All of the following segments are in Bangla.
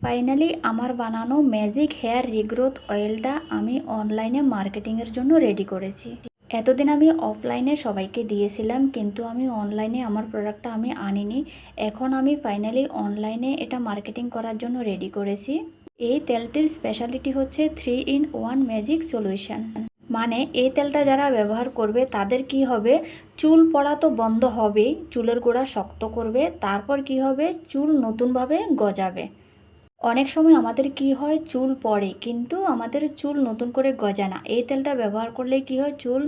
ফাইনালি আমার বানানো ম্যাজিক হেয়ার রিগ্রোথ অয়েলটা আমি অনলাইনে মার্কেটিংয়ের জন্য রেডি করেছি। এতদিন আমি অফলাইনে সবাইকে দিয়েছিলাম, কিন্তু আমি অনলাইনে আমার প্রোডাক্টটা আমি আনিনি। এখন আমি ফাইনালি অনলাইনে এটা মার্কেটিং করার জন্য রেডি করেছি। এই তেলটির স্পেশালিটি হচ্ছে 3-in-1 ম্যাজিক সলিউশন। মানে এই তেলটা যারা ব্যবহার করবে তাদের কি হবে, চুল পড়া তো বন্ধ হবেই, চুলের গোড়া শক্ত করবে, তারপর কি হবে, চুল নতুনভাবে গজাবে। অনেক সময় আমাদের কি হয়, চুল পড়ে কিন্তু আমাদের চুল নতুন করে গজায় না। এই তেলটা ব্যবহার করলে কি হয়, চুল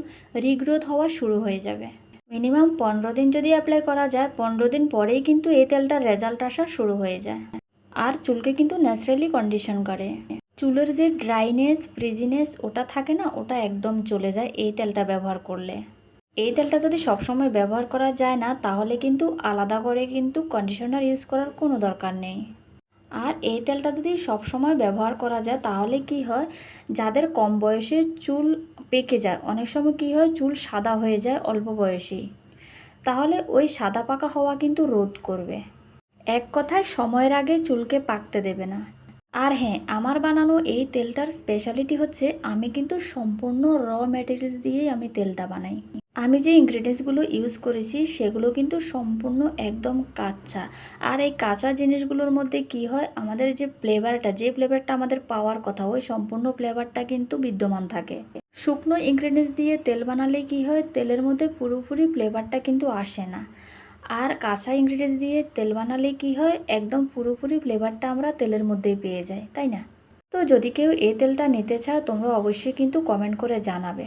রিগ্রোথ হওয়া শুরু হয়ে যাবে। মিনিমাম 15 দিন যদি অ্যাপ্লাই করা যায়, 15 দিন পরেই কিন্তু এই তেলটার রেজাল্ট আসা শুরু হয়ে যায়। আর চুলকে কিন্তু ন্যাচারালি কন্ডিশন করে। চুলের যে ড্রাইনেস ফ্রিজিনেস ওটা থাকে না, ওটা একদম চলে যায় এই তেলটা ব্যবহার করলে। এই তেলটা যদি সবসময় ব্যবহার করা যায় না, তাহলে কিন্তু আলাদা করে কিন্তু কন্ডিশনার ইউজ করার কোনো দরকার নেই। আর এই তেলটা যদি সব সময় ব্যবহার করা যায়, তাহলে কি হয়, যাদের কম বয়সে চুল পেকে যায়, অনেক সময় কি হয়, চুল সাদা হয়ে যায় অল্প বয়সেই, তাহলে ওই সাদা পাকা হওয়া কিন্তু রোধ করবে। এক কথায় সময়ের আগে চুলকে পাকতে দেবে না। আর হ্যাঁ, আমার বানানো এই তেলটার স্পেশালিটি হচ্ছে আমি কিন্তু সম্পূর্ণ র ম্যাটেরিয়ালস দিয়েই আমি তেলটা বানাই। আমি যে ইনগ্রিডিয়েন্টসগুলো ইউজ করেছি সেগুলো কিন্তু সম্পূর্ণ একদম কাঁচা। আর এই কাঁচা জিনিসগুলোর মধ্যে কি হয়, আমাদের যে ফ্লেভারটা আমাদের পাওয়ার কথা, ওই সম্পূর্ণ ফ্লেভারটা কিন্তু বিদ্যমান থাকে। শুকনো ইনগ্রিডিয়েন্টস দিয়ে তেল বানালে কি হয়, তেলের মধ্যে পুরোপুরি ফ্লেভারটা কিন্তু আসে না। আর কাঁচা ইনগ্রিডিয়েন্টস দিয়ে তেল বানালে কি হয়, একদম পুরোপুরি ফ্লেভারটা আমরা তেলের মধ্যেই পেয়ে যাই, তাই না? তো যদি কেউ এই তেলটা নিতে চাও, তোমরা অবশ্যই কিন্তু কমেন্ট করে জানাবে।